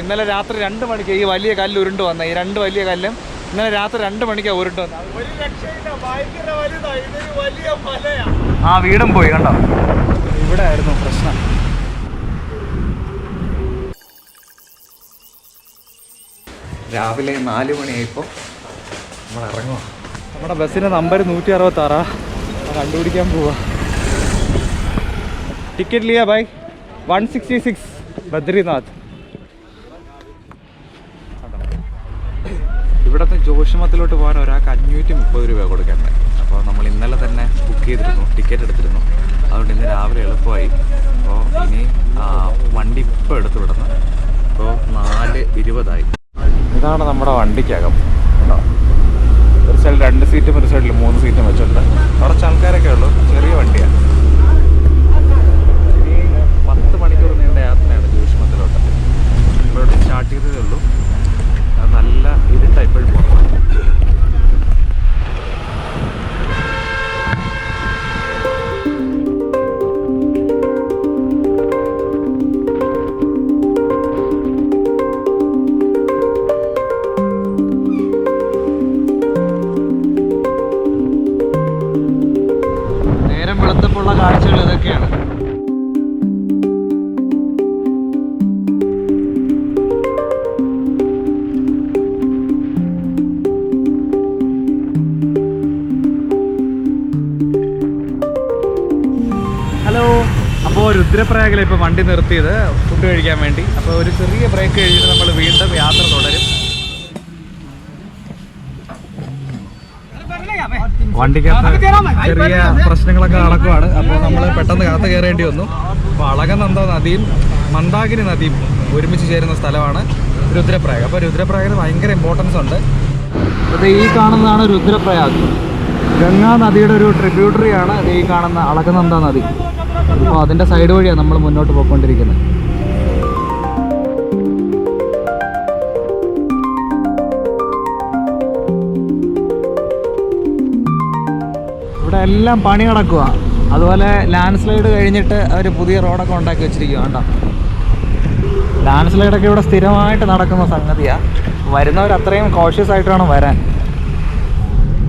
ഇന്നലെ രാത്രി 2 മണിക്ക് ഈ വലിയ കല്ല് ഉരുണ്ട് വന്ന ഈ 2 വലിയ കല്ലും ഇന്നലെ രാത്രി 2 മണിക്കാണ് ഉരുണ്ട് വന്നത്. ആ വീടും പോയി കണ്ടോ. ഇവിടെ ആയിരുന്നു പ്രശ്നം. രാവിലെ 4 മണിയായപ്പോൾ നമ്മൾ ഇറങ്ങുക. നമ്മുടെ ബസ്സിൻ്റെ നമ്പർ 166 കണ്ടുപിടിക്കാൻ പോവാ. ടിക്കറ്റ് ലിയാ ബൈ 166 ബദ്രിനാഥ്. ഇവിടുത്തെ ജോഷിമത്തിലോട്ട് പോകാൻ ഒരാൾക്ക് 530 രൂപ കൊടുക്കേണ്ടത്. അപ്പോൾ നമ്മൾ ഇന്നലെ തന്നെ ബുക്ക് ചെയ്തിരുന്നു, ടിക്കറ്റ് എടുത്തിരുന്നു. അതുകൊണ്ട് ഇന്ന് രാവിലെ എളുപ്പമായി. അപ്പോൾ ഇനി വണ്ടി ഇപ്പോൾ എടുത്തു വിടുന്നു. ഇപ്പോൾ 4:20 ഇതാണ് നമ്മുടെ വണ്ടിക്കകം. ഒരു സൈഡിൽ 2 സീറ്റും ഒരു സൈഡിൽ 3 സീറ്റും വെച്ചിട്ടുണ്ട്. കുറച്ച് ആൾക്കാരൊക്കെ ഉള്ളൂ. ചെറിയ വണ്ടിയാണ്. ഇനി 10 മണിക്കൂർ നീണ്ട യാത്രയാണ് ജോഷിമത്തിലോട്ട്. ഇപ്പോഴോട്ട് സ്റ്റാർട്ട് ചെയ്തതേ ഉള്ളൂ. നല്ല ഇരുട്ടാണ് ഇപ്പോഴും പുറത്താണ്. നേരം വെളുത്തപ്പുള്ള കാഴ്ചകൾ ഇതൊക്കെയാണ്. അപ്പോൾ രുദ്രപ്രയാഗിൽ ഇപ്പോൾ വണ്ടി നിർത്തിയത് ഫുഡ് കഴിക്കാൻ വേണ്ടി. അപ്പോൾ ഒരു ചെറിയ ബ്രേക്ക് കഴിഞ്ഞിട്ട് നമ്മൾ വീണ്ടും യാത്ര തുടരും. വണ്ടിക്കകത്ത് ചെറിയ പ്രശ്നങ്ങളൊക്കെ നടക്കുവാണ്. അപ്പോൾ നമ്മൾ പെട്ടെന്ന് കാത്ത് കയറേണ്ടി വന്നു. അപ്പോൾ അളകനന്ദ നദിയും മന്ദാകിനി നദിയും ഒരുമിച്ച് ചേരുന്ന സ്ഥലമാണ് രുദ്രപ്രയാഗ്. അപ്പോൾ രുദ്രപ്രയാഗിന് ഭയങ്കര ഇമ്പോർട്ടൻസ് ഉണ്ട്. അത് ഈ കാണുന്നതാണ് രുദ്രപ്രയാഗ്. ഗംഗാ നദിയുടെ ഒരു ട്രിബ്യൂട്ടറിയാണ് ഈ കാണുന്ന അളകനന്ദ നദി. അപ്പോൾ അതിൻ്റെ സൈഡ് വഴിയാണ് നമ്മൾ മുന്നോട്ട് പോയിക്കൊണ്ടിരിക്കുന്നത്. ഇവിടെ എല്ലാം പണി നടക്കുക. അതുപോലെ ലാൻഡ് സ്ലൈഡ് കഴിഞ്ഞിട്ട് അവർ പുതിയ റോഡൊക്കെ ഉണ്ടാക്കി വെച്ചിരിക്കുക. കേട്ടോ, ലാൻഡ് സ്ലൈഡൊക്കെ ഇവിടെ സ്ഥിരമായിട്ട് നടക്കുന്ന സംഗതിയാണ്. വരുന്നവർ അത്രയും കോഷ്യസ് ആയിട്ട് വേണം വരാൻ.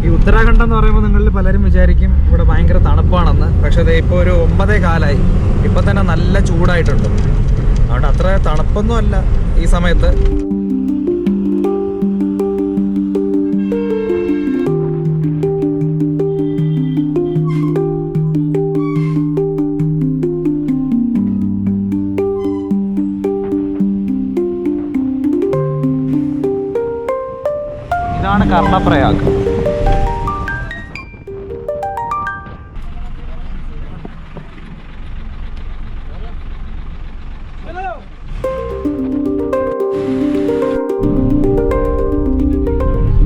ഈ ഉത്തരാഖണ്ഡ് എന്ന് പറയുമ്പോൾ നിങ്ങളിൽ പലരും വിചാരിക്കും ഇവിടെ ഭയങ്കര തണുപ്പാണെന്ന്. പക്ഷേ അത് ഇപ്പോൾ ഒരു 9:15 ഇപ്പം തന്നെ നല്ല ചൂടായിട്ടുണ്ട്. അതുകൊണ്ട് അത്ര തണുപ്പൊന്നും അല്ല ഈ സമയത്ത്. ഇതാണ് കർണപ്രയാഗ്.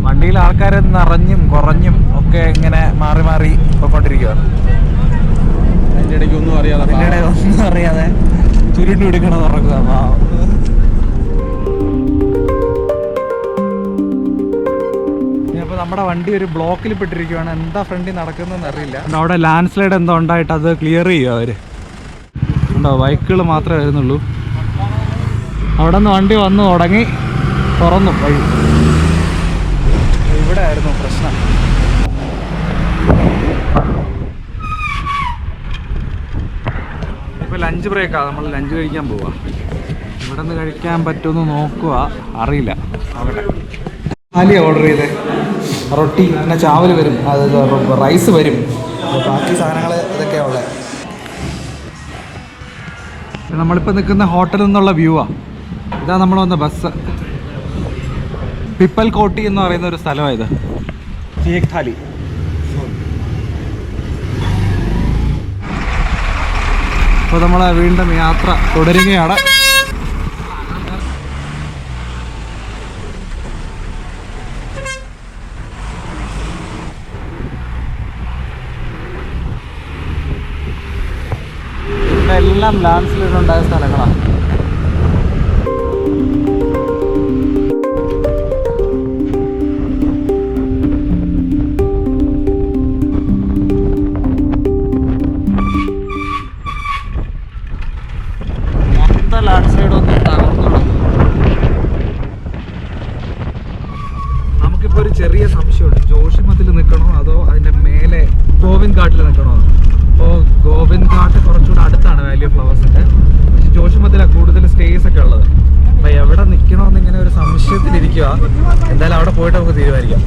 വണ്ടിയിൽ ആൾക്കാർ നിറഞ്ഞും കുറഞ്ഞും ഒക്കെ ഇങ്ങനെ മാറി മാറി പോയിക്കൊണ്ടിരിക്കുകയാണ്. അതിൻ്റെ ഇടയ്ക്ക് ഒന്നും അറിയാതെ ചുരുട്ടി പിടിക്കണം തുറക്കുക. അപ്പോൾ നമ്മുടെ വണ്ടി ഒരു ബ്ലോക്കിൽ പെട്ടിരിക്കുകയാണ്. എന്താ ഫ്രണ്ടിൽ നടക്കുന്നതെന്ന് അറിയില്ല. അവിടെ ലാൻഡ് സ്ലൈഡ് എന്തോ ഉണ്ടായിട്ട് അത് ക്ലിയർ ചെയ്യുക അവർ. ഉണ്ടോ, ബൈക്കുകൾ മാത്രമേ വരുന്നുള്ളൂ. അവിടെ നിന്ന് വണ്ടി വന്ന് തുടങ്ങി തുറന്നു വഴി. ഇവിടെ ആയിരുന്നു പ്രശ്നം. ഇപ്പോൾ ലഞ്ച് ബ്രേക്കാണ്. നമ്മൾ ലഞ്ച് കഴിക്കാൻ പോവുക. ഇവിടെ നിന്ന് കഴിക്കാൻ പറ്റുമെന്ന് നോക്കുക, അറിയില്ല. നോക്കട്ടെ. ആലിയ ഓർഡർ ചെയ്തേ. റൊട്ടി പിന്നെ ചാവൽ വരും, അത് റൈസ് വരും, ബാക്കി സാധനങ്ങൾ ഇതൊക്കെയാണ് ഉള്ളത്. നമ്മളിപ്പോൾ നിൽക്കുന്ന ഹോട്ടലിൽ നിന്നുള്ള വ്യൂവാണ്. ഇതാ നമ്മൾ വന്ന ബസ്. പിപ്പൽ കോട്ടി എന്ന് പറയുന്ന ഒരു സ്ഥലമായത്. ചേഖാലി. അപ്പോൾ നമ്മൾ വീണ്ടും യാത്ര തുടരുകയാണ്. ഇവിടെ എല്ലാം ലാൻഡ് സ്ലൈഡ് ഉണ്ടായ സ്ഥലങ്ങളാണ്. ലാൻഡ് സ്ലൈഡ് ഒന്നും തകർന്നു. ചെറിയ സംശയമുണ്ട്, ജോഷിമത്തിൽ നിൽക്കണോ അതോ അതിൻ്റെ മേലെ ഗോവിന്ദ് ഘാട്ടിൽ നിൽക്കണോ. അപ്പോൾ ഗോവിന്ദ് ഘാട്ട് കുറച്ചുകൂടെ അടുത്താണ് വാലി ഓഫ് ഫ്ലവേഴ്സിൻ്റെ, പക്ഷെ ജോഷിമത്തിലാണ് കൂടുതൽ സ്റ്റേസ് ഒക്കെ ഉള്ളത്. അപ്പോൾ എവിടെ നിൽക്കണമെന്ന് ഇങ്ങനെ ഒരു സംശയത്തിലിരിക്കുക. എന്തായാലും അവിടെ പോയിട്ട് നമുക്ക് തീരുമാനിക്കാം.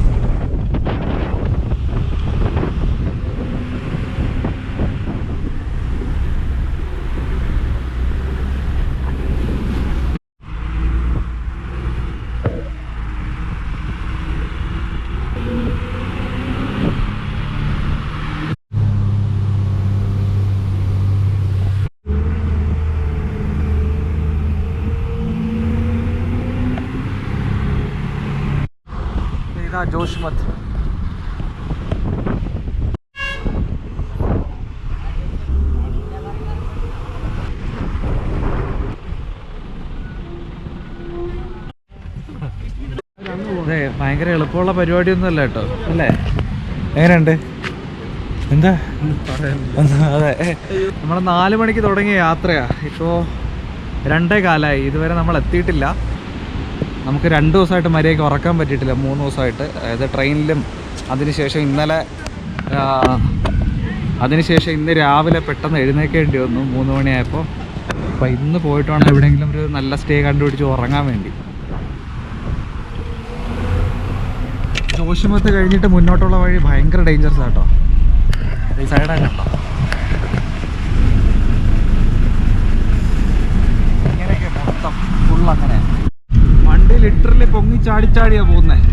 ജോഷിമത്ത് അതെ, ഭയങ്കര എളുപ്പമുള്ള പരിപാടിയൊന്നും അല്ല കേട്ടോ, അല്ലേ? എങ്ങനെയുണ്ട്? എന്താ അതെ, നമ്മൾ 4 മണിക്ക് തുടങ്ങിയ യാത്രയാ, ഇപ്പോൾ 2:15 ഇതുവരെ നമ്മൾ എത്തിയിട്ടില്ല. നമുക്ക് 2 ദിവസമായിട്ട് മര്യാദയ്ക്ക് ഉറക്കാൻ പറ്റിയിട്ടില്ല, 3 ദിവസമായിട്ട്. അതായത് ട്രെയിനിലും അതിനുശേഷം ഇന്ന് രാവിലെ പെട്ടെന്ന് എഴുന്നേൽക്കേണ്ടി വന്നു 3 മണിയായപ്പോൾ. അപ്പോൾ ഇന്ന് പോയിട്ട് വേണം എവിടെയെങ്കിലും ഒരു നല്ല സ്റ്റേ കണ്ടുപിടിച്ച് ഉറങ്ങാൻ വേണ്ടി. ജോഷിമത്ത് കഴിഞ്ഞിട്ട് മുന്നോട്ടുള്ള വഴി ഭയങ്കര ഡേഞ്ചറസ് ആട്ടോ. ഈ സൈഡാണ് കേട്ടോ, ഇങ്ങനെയൊക്കെ മൊത്തം ഫുൾ അങ്ങനെ വണ്ടി ലിറ്ററലി പൊങ്ങി ചാടിച്ചാടിയാ പോകുന്നത്.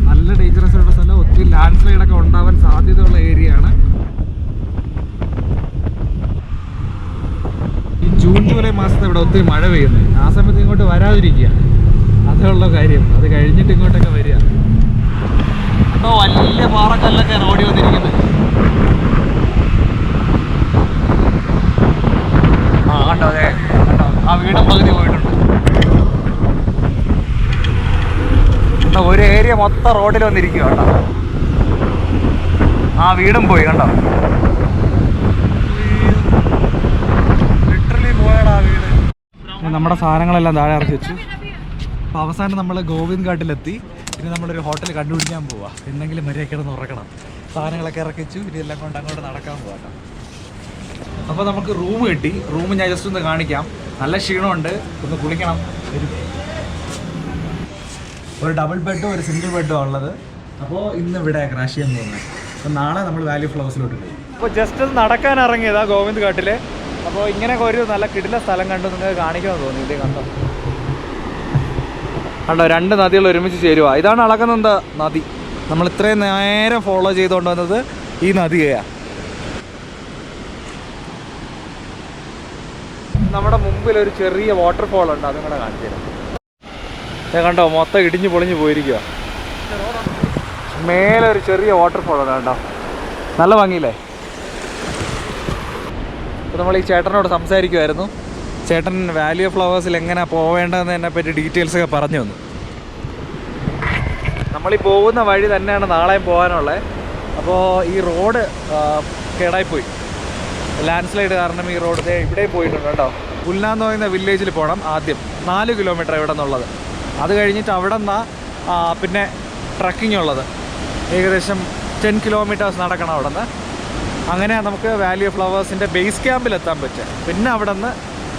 നല്ല ഡേഞ്ചറസ് ആയിട്ടുള്ള സ്ഥലം, ഒത്തിരി ലാൻഡ് സ്ലൈഡൊക്കെ ഉണ്ടാവാൻ സാധ്യതയുള്ള ഏരിയ ആണ്. ഈ ജൂൺ ജൂലൈ മാസത്തെ ഇവിടെ ഒത്തിരി മഴ പെയ്യുന്നത്, ആ സമയത്ത് ഇങ്ങോട്ട് വരാതിരിക്കുക, അതുള്ള കാര്യം. അത് കഴിഞ്ഞിട്ട് ഇങ്ങോട്ടൊക്കെ വരിക. അപ്പോൾ വലിയ പാറക്കല്ലൊക്കെ റോഡിൽ വന്നിരിക്കുന്നത്. കണ്ടോ, അതെ കണ്ടോ, ആ വീടും പകുതി പോയിട്ടുണ്ട്. ഒരു ഏരിയ മൊത്തം റോഡിൽ വന്നിരിക്കുക കേട്ടോ, ആ വീടും പോയി കണ്ടോ, ലിറ്ററലി പോയടാ ആ വീട്. നമ്മുടെ സാധനങ്ങളെല്ലാം താഴെ ഇറക്കി വെച്ചു. അപ്പോൾ അവസാനം നമ്മൾ ഗോവിന്ദ് ഘാട്ടിലെത്തി. ഇനി നമ്മളൊരു ഹോട്ടൽ കണ്ടുപിടിക്കാൻ പോവാം, എന്തെങ്കിലും മര്യാദ കിടന്ന് ഉറക്കണം. സാധനങ്ങളൊക്കെ ഇറക്കി വെച്ചു, ഇനി എല്ലാം കൊണ്ട് അങ്ങോട്ട് നടക്കാൻ പോകാം. അപ്പോൾ നമുക്ക് റൂം കിട്ടി. റൂം ഞാൻ ജസ്റ്റ് ഒന്ന് കാണിക്കാം. നല്ല ക്ഷീണമുണ്ട്, ഒന്ന് കുളിക്കണം. ഒരു ഡബിൾ ബെഡും ഒരു സിംഗിൾ ബെഡും ഉള്ളത്. അപ്പോൾ ഇന്ന് ഇവിടെ ക്രാഷ് ചെയ്യാൻ പോകുന്നത്. അപ്പോൾ നാളെ നമ്മൾ വാലി ഓഫ് ഫ്ലവേഴ്സിലോട്ട് പോകും. അപ്പോൾ ജസ്റ്റ് ഒന്ന് നടക്കാൻ ഇറങ്ങിയതാ ഗോവിന്ദ് ഘാട്ടിൽ. അപ്പോൾ ഇങ്ങനെയൊക്കെ ഒരു നല്ല കിടില സ്ഥലം കണ്ടു നിങ്ങൾക്ക് കാണിക്കാമെന്ന് തോന്നി. ഇതേ കണ്ടോ, കണ്ടോ, 2 നദികൾ ഒരുമിച്ച് ചേരുക. ഇതാണ് അളകനന്ദ നദി. നമ്മൾ ഇത്രയും നേരം ഫോളോ ചെയ്തുകൊണ്ട് വന്നത് ഈ നദിയെയാണ്. നമ്മുടെ മുമ്പിൽ ഒരു ചെറിയ വാട്ടർഫോൾ ഉണ്ട്, അതും കൂടെ കാണിച്ചു തരാം. കണ്ടോ, മൊത്തം ഇടിഞ്ഞ് പൊളിഞ്ഞ് പോയിരിക്കുക. മേലെ ഒരു ചെറിയ വാട്ടർഫോൾ ഉണ്ട് കണ്ടോ, നല്ല ഭംഗിയില്ലേ. അപ്പോൾ നമ്മൾ ഈ ചേട്ടനോട് സംസാരിക്കുമായിരുന്നു. ചേട്ടൻ വാലി ഓഫ് ഫ്ലവേഴ്സിൽ എങ്ങനെ പോവേണ്ടതെന്നതിനെ പറ്റി ഡീറ്റെയിൽസൊക്കെ പറഞ്ഞു തന്നു. നമ്മളീ പോകുന്ന വഴി തന്നെയാണ് നാളെയും പോകാനുള്ളത്. അപ്പോൾ ഈ റോഡ് കേടായിപ്പോയി, ലാൻഡ് സ്ലൈഡ് കാരണം ഈ റോഡ് ഇവിടെ പോയിട്ടുണ്ട് കേട്ടോ. പുല്ലാൻ എന്ന് പറയുന്ന വില്ലേജിൽ പോകണം ആദ്യം, 4 കിലോമീറ്റർ ഇവിടെ നിന്നുള്ളത്. അത് കഴിഞ്ഞിട്ട് അവിടെ നിന്നാണ് പിന്നെ ട്രക്കിംഗ് ഉള്ളത്, ഏകദേശം 10 കിലോമീറ്റേഴ്സ് നടക്കണം അവിടെ നിന്ന്. അങ്ങനെ നമുക്ക് വാലി ഓഫ് ഫ്ലവേഴ്സിൻ്റെ ബേസ് ക്യാമ്പിലെത്താൻ പറ്റുക. പിന്നെ അവിടെ നിന്ന്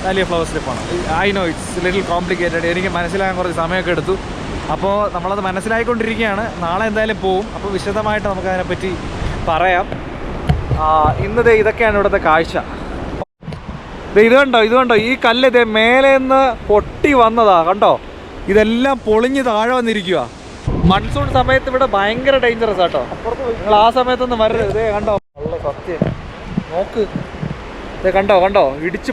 വാലി ഓഫ് ഫ്ലവേഴ്സിൽ പോകണം. I know it's little complicated, എനിക്ക് മനസ്സിലാക്കാൻ കുറച്ച് സമയമൊക്കെ എടുത്തു. അപ്പോൾ നമ്മളത് മനസ്സിലായിക്കൊണ്ടിരിക്കുകയാണ്. നാളെ എന്തായാലും പോവും. അപ്പോൾ വിശദമായിട്ട് നമുക്കതിനെപ്പറ്റി പറയാം. ഇന്നതേ ഇതൊക്കെയാണ് ഇവിടുത്തെ കാഴ്ച. ഇത് കണ്ടോ, ഈ കല്ല് ഇതേ മേലെ നിന്ന് പൊട്ടി വന്നതാ കണ്ടോ. ഇതെല്ലാം പൊളിഞ്ഞ് താഴെ വന്നിരിക്കുക. മൺസൂൺ സമയത്ത് ഇവിടെ ഭയങ്കര ഡേഞ്ചറസ് ആട്ടോ. നിങ്ങൾ ആ സമയത്തൊന്നും വരരുത്. ഇതേ കണ്ടോ, നല്ല സത്യം നോക്ക്, ഇതേ കണ്ടോ ഇടിച്ച്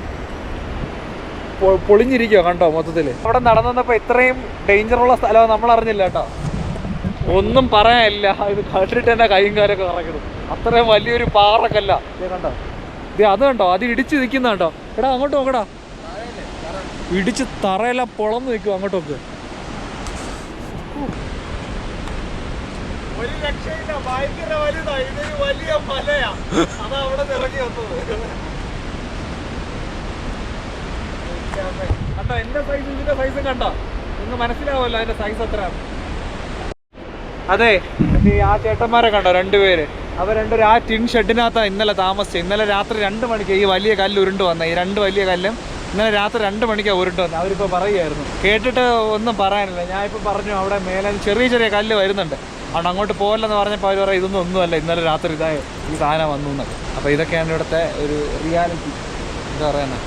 പൊളിഞ്ഞിരിക്കുക കണ്ടോ മൊത്തത്തിൽ. അവിടെ നടന്നപ്പോൾ ഇത്രയും ഡേഞ്ചറുള്ള സ്ഥലം നമ്മൾ അറിഞ്ഞില്ല കേട്ടോ. ഒന്നും പറയാനില്ല, ഇത് കണ്ടിട്ട് തന്നെ കൈയും കാലൊക്കെ കറക്കണം. അത്രയും വലിയൊരു പാറക്കല്ല. ഇതേ കണ്ടോ, അത് കണ്ടോ, അത് ഇടിച്ച് നിൽക്കുന്ന കണ്ടോ. എടാ അങ്ങോട്ട് നോക്കടാ, ഇടിച്ച് തറയെല്ലാം പൊളന്ന് നിൽക്കും അങ്ങോട്ടൊക്കെ. ഒരു രക്ഷയില്ല, ഭയങ്കര വലുതാ. ഇതൊരു വലിയ മലയാ, അതാ അവിടെ ഇറങ്ങി വന്നത് കണ്ടോ. എന്റെ സൈസ് ഇതിന്റെ സൈസും കണ്ടോ, നിങ്ങൾക്ക് മനസ്സിലാവുമല്ലോ അതിന്റെ സൈസ് എത്രയാണ്. അതെ, ആ ചേട്ടന്മാരെ കണ്ടോ, രണ്ടുപേര്. അവർ രണ്ടുപേരും ആ ടിൻ ഷെഡിനകത്താണ് ഇന്നലെ താമസിച്ചത്. ഇന്നലെ രാത്രി 2 മണിക്ക് ഈ വലിയ കല്ല് ഉരുണ്ട് വന്നത്. ഈ 2 വലിയ കല്ലും ഇന്നലെ രാത്രി 2 മണിക്കാണ് ഉരുണ്ട് വന്നത്. അവരിപ്പോൾ പറയുമായിരുന്നു. കേട്ടിട്ട് ഒന്നും പറയാനില്ല. ഞാനിപ്പോൾ പറഞ്ഞു അവിടെ മേലെ ചെറിയ ചെറിയ കല്ല് വരുന്നുണ്ട്, അതുകൊണ്ട് അങ്ങോട്ട് പോകല്ലെന്ന് പറഞ്ഞപ്പോൾ അവർ പറയാം ഇതൊന്നും ഒന്നുമല്ല, ഇന്നലെ രാത്രി ഈ സാധനം വന്നു എന്നൊക്കെ. അപ്പോൾ ഇതൊക്കെയാണ് ഇവിടുത്തെ ഒരു റിയാലിറ്റി. എന്താ പറയുന്നത്.